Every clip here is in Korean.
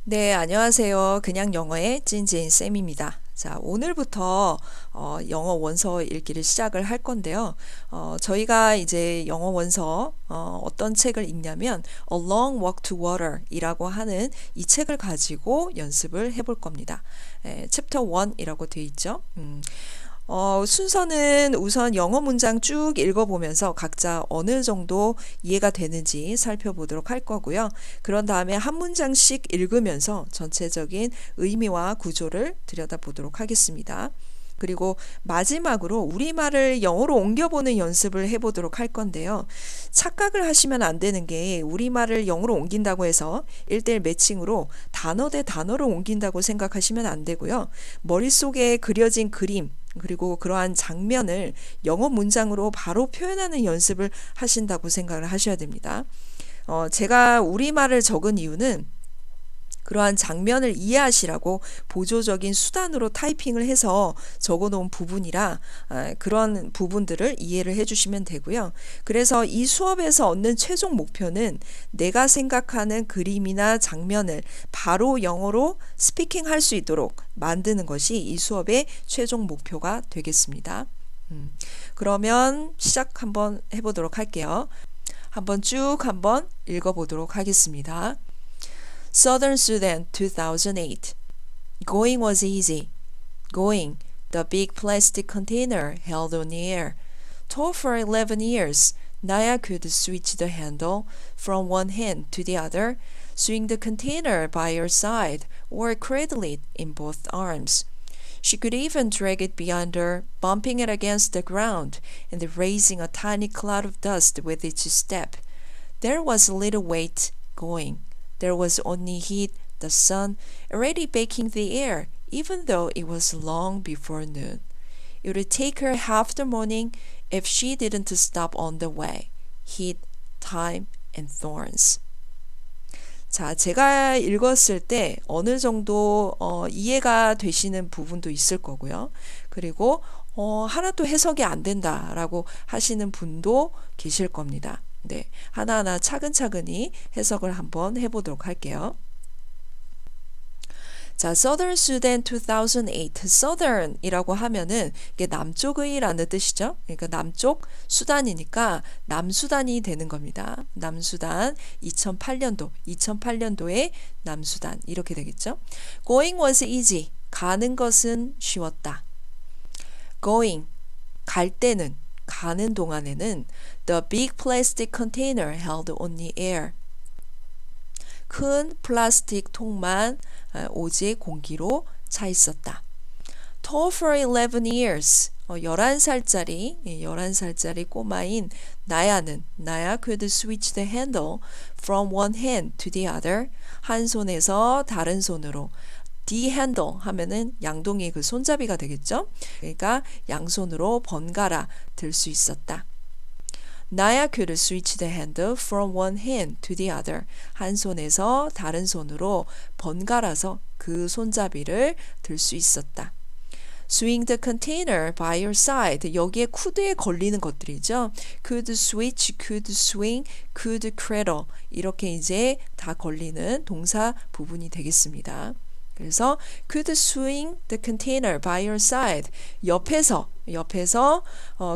네, 안녕하세요. 그냥 영어의 찐찐 쌤입니다. 자, 오늘부터 영어 원서 읽기를 시작을 할 건데요. 저희가 이제 영어 원서 어떤 책을 읽냐면 A Long Walk to Water 이라고 하는 이 책을 가지고 연습을 해볼 겁니다. 챕터 1이라고 돼 있죠. 순서는 우선 영어 문장 쭉 읽어보면서 각자 어느 정도 이해가 되는지 살펴보도록 할 거고요. 그런 다음에 한 문장씩 읽으면서 전체적인 의미와 구조를 들여다보도록 하겠습니다. 그리고 마지막으로 우리말을 영어로 옮겨보는 연습을 해보도록 할 건데요. 착각을 하시면 안 되는 게 우리말을 영어로 옮긴다고 해서 1대1 매칭으로 단어 대 단어를 옮긴다고 생각하시면 안 되고요. 머릿속에 그려진 그림, 그리고 그러한 장면을 영어 문장으로 바로 표현하는 연습을 하신다고 생각을 하셔야 됩니다. 제가 우리말을 적은 이유는 그러한 장면을 이해하시라고 보조적인 수단으로 타이핑을 해서 적어놓은 부분이라 그런 부분들을 이해를 해주시면 되고요. 그래서 이 수업에서 얻는 최종 목표는 내가 생각하는 그림이나 장면을 바로 영어로 스피킹할 수 있도록 만드는 것이 이 수업의 최종 목표가 되겠습니다. 그러면 시작 한번 해보도록 할게요. 한번 읽어보도록 하겠습니다. Southern Sudan 2008. Going was easy. Going, the big plastic container held on the air. Towed for 11 years, Naya could switch the handle from one hand to the other, swing the container by her side, or cradle it in both arms. She could even drag it behind her, bumping it against the ground and raising a tiny cloud of dust with each step. There was little weight going. There was only heat, the sun, already baking the air, even though it was long before noon. It would take her half the morning if she didn't stop on the way. Heat, time, and thorns. 자, 제가 읽었을 때 어느 정도 이해가 되시는 부분도 있을 거고요. 그리고 하나도 해석이 안 된다라고 하시는 분도 계실 겁니다. 네, 하나하나 차근차근히 해석을 한번 해보도록 할게요. 자, Southern Sudan 2008. Southern이라고 하면은 이게 남쪽의라는 뜻이죠. 그러니까 남쪽 수단이니까 남수단이 되는 겁니다. 남수단 2008년도에 남수단 이렇게 되겠죠. Going was easy. 가는 것은 쉬웠다. Going, 갈 때는 가는 동안에는 the big plastic container held on the air. 큰 플라스틱 통만 오직 공기로 차 있었다. Towed for 11 years. 11살짜리 꼬마인 나야 could switch the handle from one hand to the other. 한 손에서 다른 손으로. The handle 하면은 양동이 그 손잡이가 되겠죠. 그러니까 양손으로 번갈아 들 수 있었다. 나야 could switch the handle from one hand to the other. 한 손에서 다른 손으로 번갈아서 그 손잡이를 들 수 있었다. Swing the container by your side. 여기에 could에 걸리는 것들이죠. Could switch, could swing, could cradle. 이렇게 이제 다 걸리는 동사 부분이 되겠습니다. 그래서 could swing the container by your side. 옆에서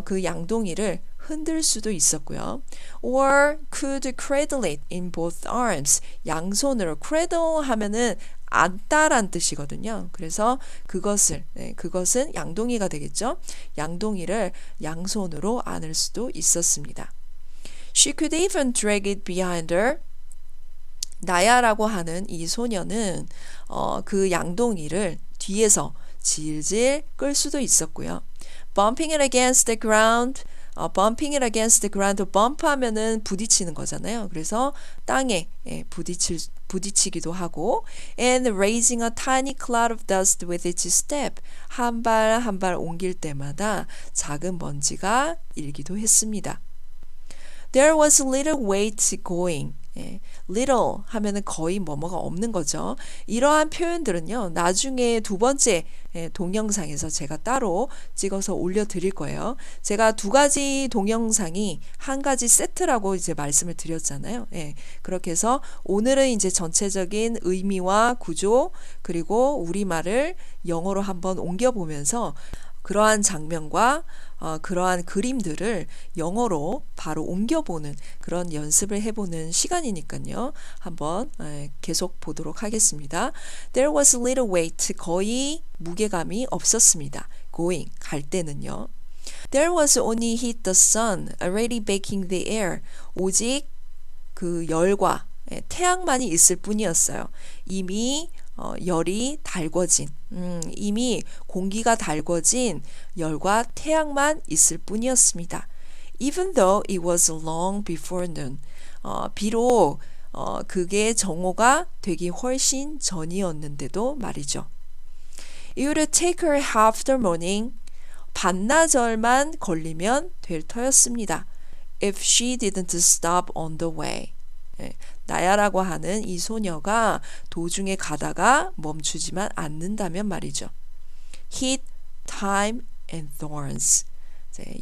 그 양동이를 흔들 수도 있었고요. Or could cradle it in both arms. 양손으로 cradle 하면은 안다란 뜻이거든요. 그래서 그것은 양동이가 되겠죠. 양동이를 양손으로 안을 수도 있었습니다. She could even drag it behind her. 나야라고 하는 이 소녀는 그 양동이를 뒤에서 질질 끌 수도 있었고요. Bumping it against the ground. Bumping it against the ground. bump 하면은 부딪히는 거잖아요. 그래서 땅에 부딪히기도 하고 and raising a tiny cloud of dust with each step. 한 발 한 발 옮길 때마다 작은 먼지가 일기도 했습니다. There was little weight going. 예, little 하면은 거의 뭐뭐가 없는 거죠. 이러한 표현들은요, 나중에 두 번째 동영상에서 제가 따로 찍어서 올려드릴 거예요. 제가 두 가지 동영상이 한 가지 세트라고 이제 말씀을 드렸잖아요. 예, 그렇게 해서 오늘은 이제 전체적인 의미와 구조 그리고 우리말을 영어로 한번 옮겨보면서 그러한 장면과 그러한 그림들을 영어로 바로 옮겨보는 그런 연습을 해보는 시간이니까요. 한번 계속 보도록 하겠습니다. There was little weight. 거의 무게감이 없었습니다. Going, 갈 때는요. There was only heat the sun already baking the air. 오직 그 열과 태양만이 있을 뿐이었어요. 이미 열이 달궈진, 이미 공기가 달궈진 열과 태양만 있을 뿐이었습니다. Even though it was long before noon. 비록 그게 정오가 되기 훨씬 전이었는데도 말이죠. It would take her half the morning. 반나절만 걸리면 될 터였습니다. If she didn't stop on the way. 나야라고 하는 이 소녀가 도중에 가다가 멈추지만 않는다면 말이죠. Heat, time, and thorns.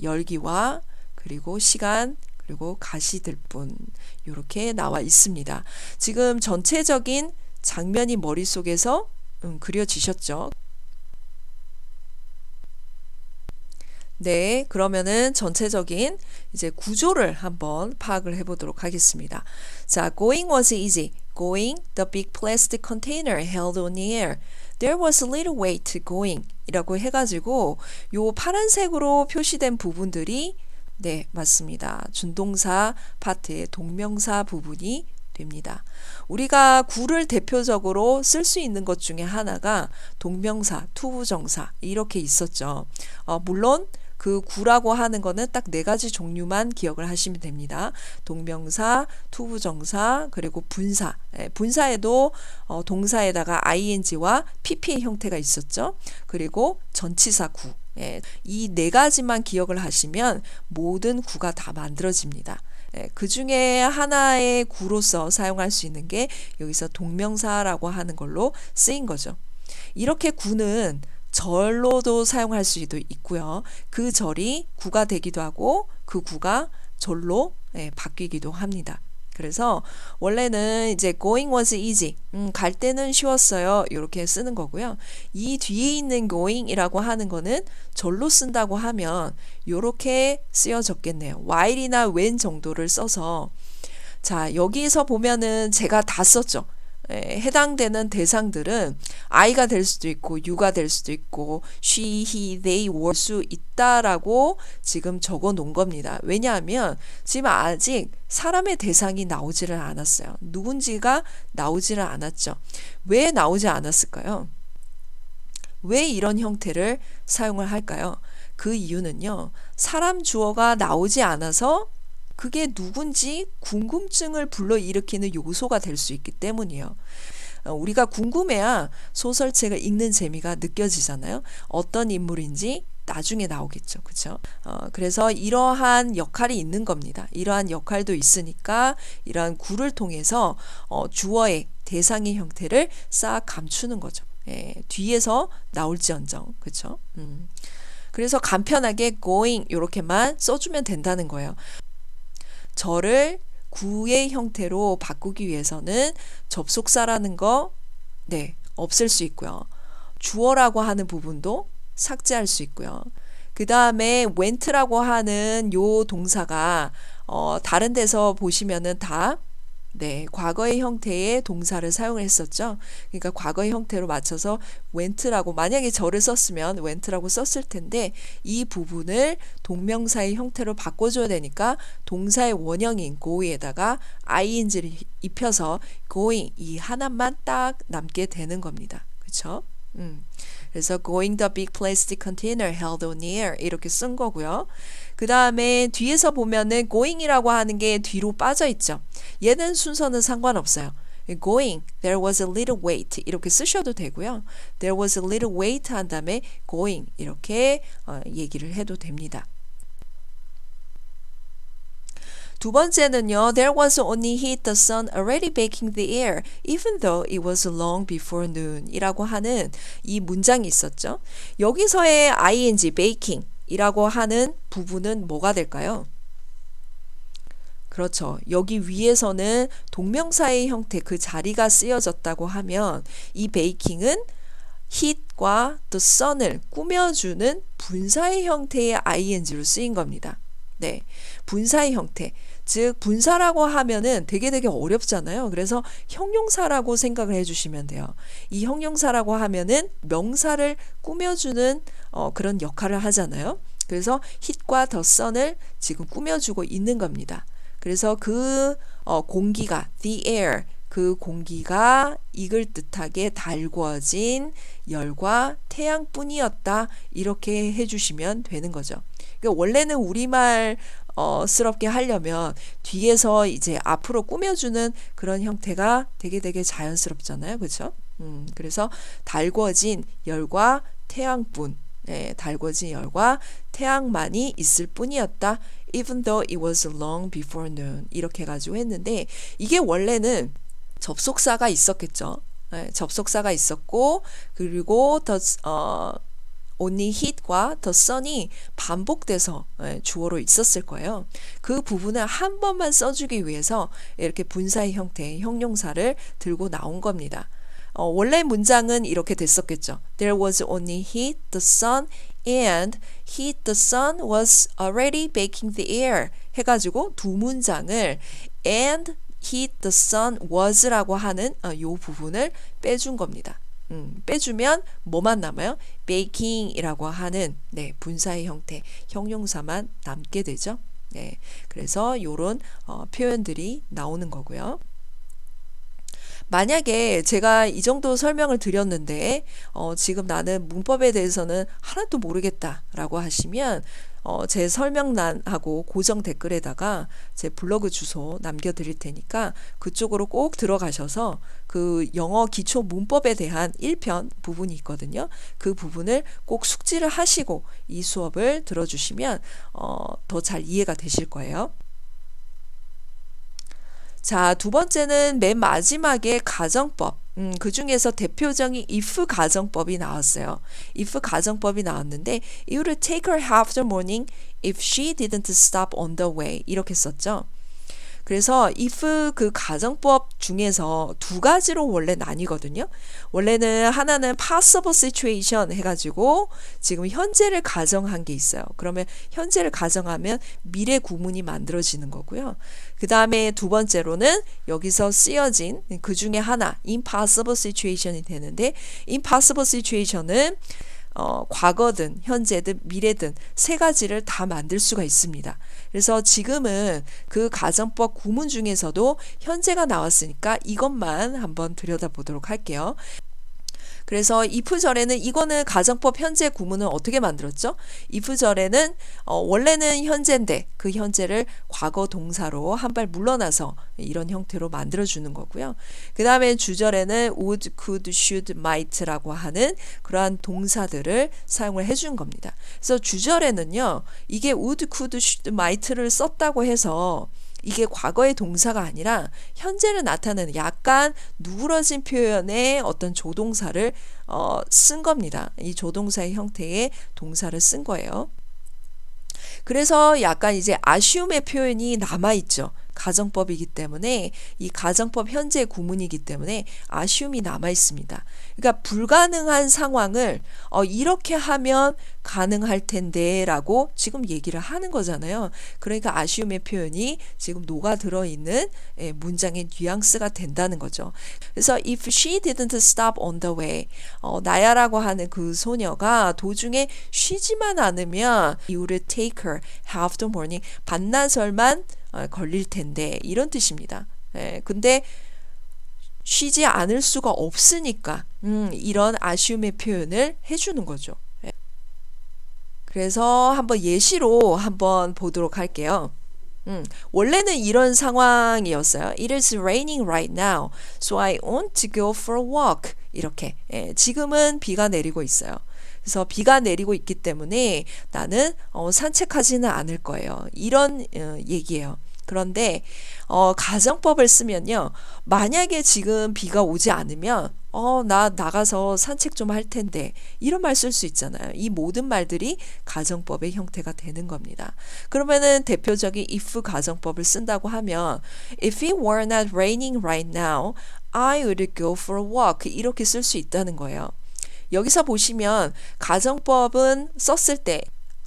열기와 그리고 시간 그리고 가시들뿐 이렇게 나와 있습니다. 지금 전체적인 장면이 머릿속에서 그려지셨죠? 네, 그러면은 전체적인 이제 구조를 한번 파악을 해보도록 하겠습니다. 자, going was easy. Going, the big plastic container held on the air. There was a little weight going 이라고 해가지고 요 파란색으로 표시된 부분들이 네, 맞습니다. 준동사 파트의 동명사 부분이 됩니다. 우리가 구를 대표적으로 쓸 수 있는 것 중에 하나가 동명사, 투부정사 이렇게 있었죠. 물론 그 구라고 하는 거는 딱 네 가지 종류만 기억을 하시면 됩니다. 동명사, 투부정사, 그리고 분사. 분사에도 동사에다가 ing와 pp의 형태가 있었죠. 그리고 전치사 구. 이 네 가지만 기억을 하시면 모든 구가 다 만들어집니다. 그 중에 하나의 구로서 사용할 수 있는 게 여기서 동명사라고 하는 걸로 쓰인 거죠. 이렇게 구는 절로도 사용할 수도 있고요. 그 절이 구가 되기도 하고 그 구가 절로 바뀌기도 합니다. 그래서 원래는 이제 going was easy, 갈 때는 쉬웠어요. 이렇게 쓰는 거고요. 이 뒤에 있는 going이라고 하는 거는 절로 쓴다고 하면 이렇게 쓰여졌겠네요. while이나 when 정도를 써서 자, 여기서 보면은 제가 다 썼죠. 해당되는 대상들은 I가 될 수도 있고 You가 될 수도 있고 She, He, They, Were 수 있다라고 지금 적어 놓은 겁니다. 왜냐하면 지금 아직 사람의 대상이 나오지를 않았어요. 누군지가 나오지를 않았죠. 왜 나오지 않았을까요? 왜 이런 형태를 사용을 할까요? 그 이유는요. 사람 주어가 나오지 않아서 그게 누군지 궁금증을 불러일으키는 요소가 될 수 있기 때문이에요. 우리가 궁금해야 소설책을 읽는 재미가 느껴지잖아요. 어떤 인물인지 나중에 나오겠죠. 그렇죠? 그래서 이러한 역할이 있는 겁니다. 이러한 역할도 있으니까 이러한 구를 통해서 주어의 대상의 형태를 싹 감추는 거죠. 뒤에서 나올지언정. 그렇죠? 그래서 간편하게 going 이렇게만 써주면 된다는 거예요. 저를 구의 형태로 바꾸기 위해서는 접속사라는 거 없앨 수 있고요. 주어라고 하는 부분도 삭제할 수 있고요. 그 다음에 went라고 하는 요 동사가 다른 데서 보시면은 다 과거의 형태의 동사를 사용을 했었죠. 그러니까 과거의 형태로 맞춰서 went라고 만약에 저를 썼으면 went라고 썼을 텐데 이 부분을 동명사의 형태로 바꿔줘야 되니까 동사의 원형인 go에다가 ing를 입혀서 going 이 하나만 딱 남게 되는 겁니다. 그렇죠? 그래서 going the big plastic container held on the air 이렇게 쓴 거고요. 그 다음에 뒤에서 보면은 going이라고 하는 게 뒤로 빠져 있죠. 얘는 순서는 상관없어요. going, there was a little weight 이렇게 쓰셔도 되고요. there was a little weight 한 다음에 going 이렇게 얘기를 해도 됩니다. 두 번째는요. There was only heat, the sun already baking the air, even though it was long before noon 이라고 하는 이 문장이 있었죠. 여기서의 ing, baking 이라고 하는 부분은 뭐가 될까요? 그렇죠. 여기 위에서는 동명사의 형태 그 자리가 쓰여졌다고 하면 이 베이킹은 heat과 the sun을 꾸며주는 분사의 형태의 ing로 쓰인 겁니다. 네, 분사의 형태. 즉 분사라고 하면은 되게 어렵잖아요. 그래서 형용사라고 생각을 해주시면 돼요. 이 형용사라고 하면은 명사를 꾸며주는 그런 역할을 하잖아요. 그래서 heat과 the sun을 지금 꾸며주고 있는 겁니다. 그래서 그 공기가 the air 그 공기가 이글 듯하게 달궈진 열과 태양뿐이었다 이렇게 해주시면 되는 거죠. 그러니까 원래는 우리말 스럽게 하려면 뒤에서 이제 앞으로 꾸며주는 그런 형태가 되게 자연스럽잖아요. 그렇죠? 그래서 달궈진 열과 태양뿐 네, 달궈진 열과 태양만이 있을 뿐이었다. Even though it was long before noon 이렇게 해가지고 했는데 이게 원래는 접속사가 있었겠죠. 네, 접속사가 있었고 그리고 only heat과 the sun이 반복돼서 주어로 있었을 거예요. 그 부분을 한 번만 써주기 위해서 이렇게 분사의 형태의 형용사를 들고 나온 겁니다. 원래 문장은 이렇게 됐었겠죠. There was only heat, the sun, and heat, the sun was already baking the air 해가지고 두 문장을 and heat, the sun was라고 하는 이 부분을 빼준 겁니다. 빼주면 뭐만 남아요? baking이라고 하는 네, 분사의 형태, 형용사만 남게 되죠. 네, 그래서 이런 표현들이 나오는 거고요. 만약에 제가 이 정도 설명을 드렸는데 지금 나는 문법에 대해서는 하나도 모르겠다라고 하시면 제 설명란하고 고정 댓글에다가 제 블로그 주소 남겨드릴 테니까 그쪽으로 꼭 들어가셔서 그 영어 기초 문법에 대한 1편 부분이 있거든요. 그 부분을 꼭 숙지를 하시고 이 수업을 들어주시면 더 잘 이해가 되실 거예요. 자, 두 번째는 맨 마지막에 가정법. 그 중에서 대표적인 if 가정법이 나왔어요. if 가정법이 나왔는데 It would take her half the morning if she didn't stop on the way. 이렇게 썼죠. 그래서 if 그 가정법 중에서 두 가지로 원래 나뉘거든요. 원래는 하나는 possible situation 해가지고 지금 현재를 가정한 게 있어요. 그러면 현재를 가정하면 미래 구문이 만들어지는 거고요. 그 다음에 두 번째로는 여기서 쓰여진 그 중에 하나 impossible situation이 되는데 impossible situation은 과거든 현재든 미래든 세 가지를 다 만들 수가 있습니다. 그래서 지금은 그 가정법 구문 중에서도 현재가 나왔으니까 이것만 한번 들여다보도록 할게요. 그래서 if절에는 이거는 가정법 현재 구문은 어떻게 만들었죠? if절에는 원래는 현재인데 그 현재를 과거 동사로 한 발 물러나서 이런 형태로 만들어주는 거고요. 그 다음에 주절에는 would, could, should, might라고 하는 그러한 동사들을 사용을 해준 겁니다. 그래서 주절에는요. 이게 would, could, should, might를 썼다고 해서 이게 과거의 동사가 아니라 현재를 나타내는 약간 누그러진 표현의 어떤 조동사를 쓴 겁니다. 이 조동사의 형태의 동사를 쓴 거예요. 그래서 약간 이제 아쉬움의 표현이 남아있죠. 가정법이기 때문에 이 가정법 현재 구문이기 때문에 아쉬움이 남아 있습니다. 그러니까 불가능한 상황을 이렇게 하면 가능할 텐데 라고 지금 얘기를 하는 거잖아요. 그러니까 아쉬움의 표현이 지금 녹아들어 있는 문장의 뉘앙스가 된다는 거죠. 그래서 if she didn't stop on the way 나야라고 하는 그 소녀가 도중에 쉬지만 않으면 it would take her half the morning 반나절만 걸릴 텐데 이런 뜻입니다. 근데 쉬지 않을 수가 없으니까 이런 아쉬움의 표현을 해주는 거죠. 그래서 한번 예시로 한번 보도록 할게요. 원래는 이런 상황이었어요. It is raining right now, so I want to go for a walk. 이렇게 지금은 비가 내리고 있어요. 그래서 비가 내리고 있기 때문에 나는 산책하지는 않을 거예요. 이런 얘기예요. 그런데 가정법을 쓰면요. 만약에 지금 비가 오지 않으면 나 나가서 산책 좀 할 텐데 이런 말 쓸 수 있잖아요. 이 모든 말들이 가정법의 형태가 되는 겁니다. 그러면은 대표적인 if 가정법을 쓴다고 하면 If it were not raining right now, I would go for a walk 이렇게 쓸 수 있다는 거예요. 여기서 보시면 가정법은 썼을 때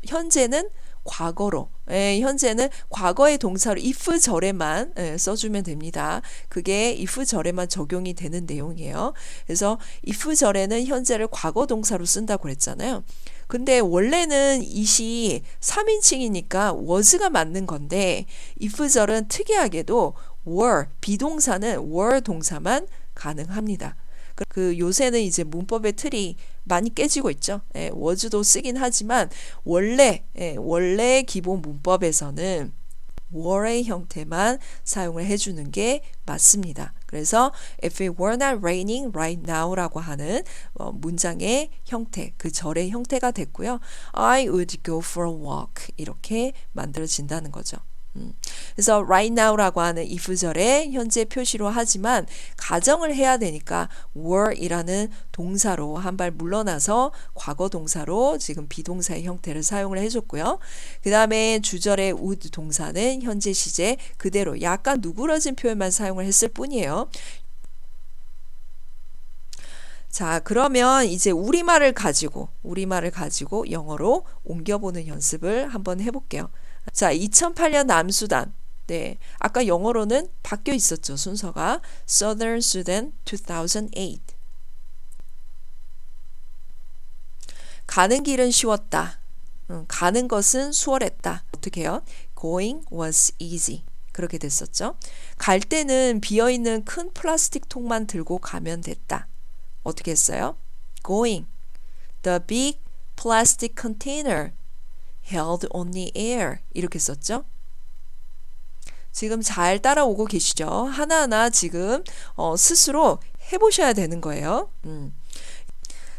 현재는 과거로 현재는 과거의 동사로 if 절에만 써주면 됩니다. 그게 if 절에만 적용이 되는 내용이에요. 그래서 if 절에는 현재를 과거 동사로 쓴다고 그랬잖아요. 근데 원래는 it이 3인칭이니까 was가 맞는 건데 if 절은 특이하게도 were, 비동사는 were 동사만 가능합니다. 그 요새는 이제 문법의 틀이 많이 깨지고 있죠. was도 쓰긴 하지만 원래 기본 문법에서는 were의 형태만 사용을 해주는 게 맞습니다. 그래서 if it were not raining right now라고 하는 문장의 형태, 그 절의 형태가 됐고요. I would go for a walk 이렇게 만들어진다는 거죠. 그래서 right now라고 하는 if절에 현재 표시로 하지만 가정을 해야 되니까 were이라는 동사로 한 발 물러나서 과거 동사로 지금 비동사의 형태를 사용을 해줬고요. 그 다음에 주절의 would 동사는 현재 시제 그대로 약간 누그러진 표현만 사용을 했을 뿐이에요. 자, 그러면 이제 우리말을 가지고 영어로 옮겨보는 연습을 한번 해볼게요. 자, 2008년 남수단. 네, 아까 영어로는 바뀌어 있었죠, 순서가. Southern Sudan 2008. 가는 길은 쉬웠다. 가는 것은 수월했다. 어떻게 해요? Going was easy. 그렇게 됐었죠. 갈 때는 비어있는 큰 플라스틱 통만 들고 가면 됐다. 어떻게 했어요? Going. The big plastic container held only air 이렇게 썼죠. 지금 잘 따라오고 계시죠? 하나하나 지금 스스로 해보셔야 되는 거예요.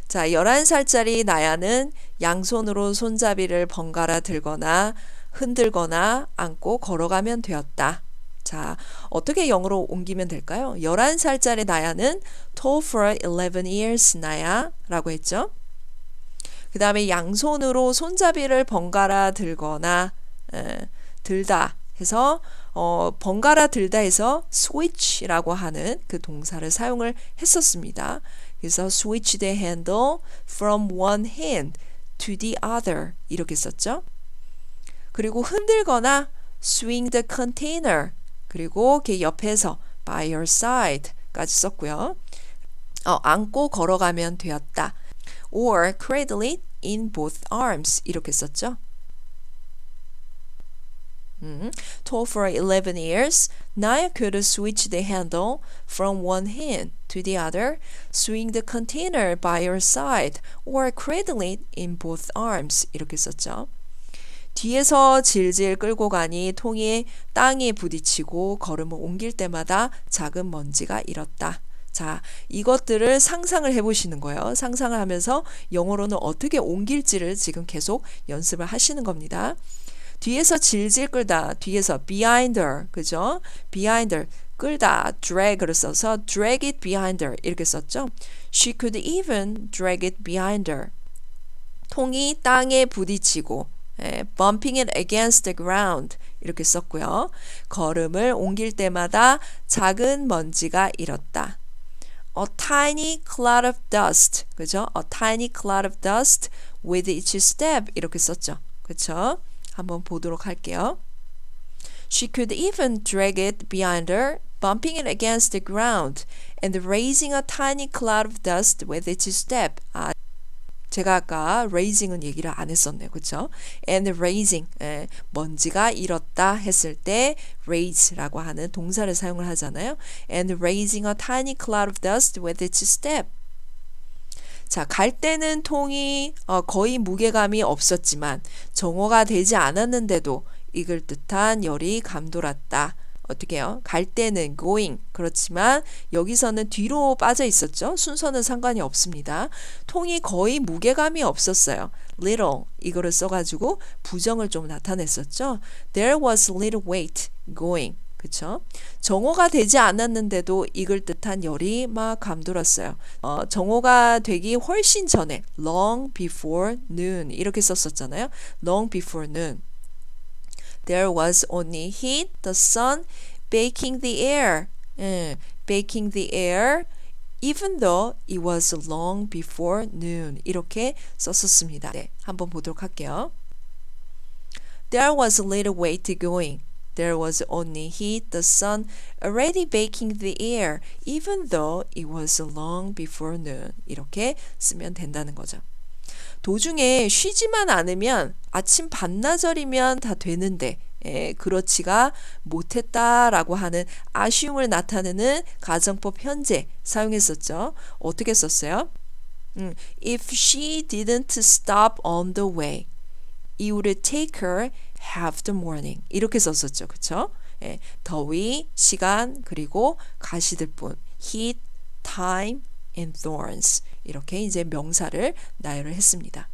자, 11살짜리 나야는 양손으로 손잡이를 번갈아 들거나 흔들거나 안고 걸어가면 되었다. 자, 어떻게 영어로 옮기면 될까요? 11살짜리 나야는 told for 11 years 나야 라고 했죠. 그 다음에 양손으로 손잡이를 번갈아 들거나 들다 해서 번갈아 들다 해서 switch라고 하는 그 동사를 사용을 했었습니다. 그래서 switch the handle from one hand to the other 이렇게 썼죠. 그리고 흔들거나 swing the container 그리고 그 옆에서 by your side까지 썼고요. 안고 걸어가면 되었다. or cradle it in both arms 이렇게 썼죠. Told for 11 years, Naya could switch the handle from one hand to the other, swing the container by her side, or cradle it in both arms 이렇게 썼죠. 뒤에서 질질 끌고 가니 통이 땅에 부딪히고 걸음을 옮길 때마다 작은 먼지가 일었다. 자, 이것들을 상상을 해보시는 거예요. 상상을 하면서 영어로는 어떻게 옮길지를 지금 계속 연습을 하시는 겁니다. 뒤에서 질질 끌다, 뒤에서 behind her, 그죠? behind her, 끌다, drag를 써서 drag it behind her 이렇게 썼죠. She could even drag it behind her. 통이 땅에 부딪히고 bumping it against the ground 이렇게 썼고요. 걸음을 옮길 때마다 작은 먼지가 일었다. A tiny cloud of dust, 그죠? A tiny cloud of dust with each step 이렇게 썼죠. 그렇죠? 한번 보도록 할게요. She could even drag it behind her, bumping it against the ground and raising a tiny cloud of dust with each step. 제가 아까 raising은 얘기를 안 했었네요. 그렇죠? And raising, 먼지가 일었다 했을 때 raise라고 하는 동사를 사용을 하잖아요. And raising a tiny cloud of dust with each step. 자, 갈 때는 통이 거의 무게감이 없었지만 정오가 되지 않았는데도 익을 듯한 열이 감돌았다. 어떻게 해요? 갈 때는 going. 그렇지만 여기서는 뒤로 빠져 있었죠. 순서는 상관이 없습니다. 통이 거의 무게감이 없었어요. little 이거를 써가지고 부정을 좀 나타냈었죠. There was little weight going. 그쵸? 정오가 되지 않았는데도 익을 듯한 열이 막 감돌았어요. 정오가 되기 훨씬 전에 long before noon 이렇게 썼었잖아요. long before noon. There was only heat, the sun baking the air. baking the air even though it was long before noon. 이렇게 썼었습니다. 네, 한번 보도록 할게요. There was little weight going. There was only heat, the sun already baking the air, even though it was long before noon. 이렇게 쓰면 된다는 거죠. 도중에 쉬지만 않으면 아침 반나절이면 다 되는데 그렇지가 못했다라고 하는 아쉬움을 나타내는 가정법 현재 사용했었죠. 어떻게 썼어요? If she didn't stop on the way, it would take her half the morning. 이렇게 썼었죠. 그쵸? 더위, 시간, 그리고 가시들뿐. heat, time, and thorns. 이렇게 이제 명사를 나열을 했습니다.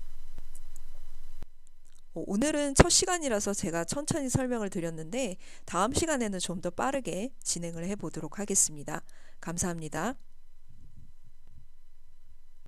오늘은 첫 시간이라서 제가 천천히 설명을 드렸는데 다음 시간에는 좀 더 빠르게 진행을 해 보도록 하겠습니다. 감사합니다.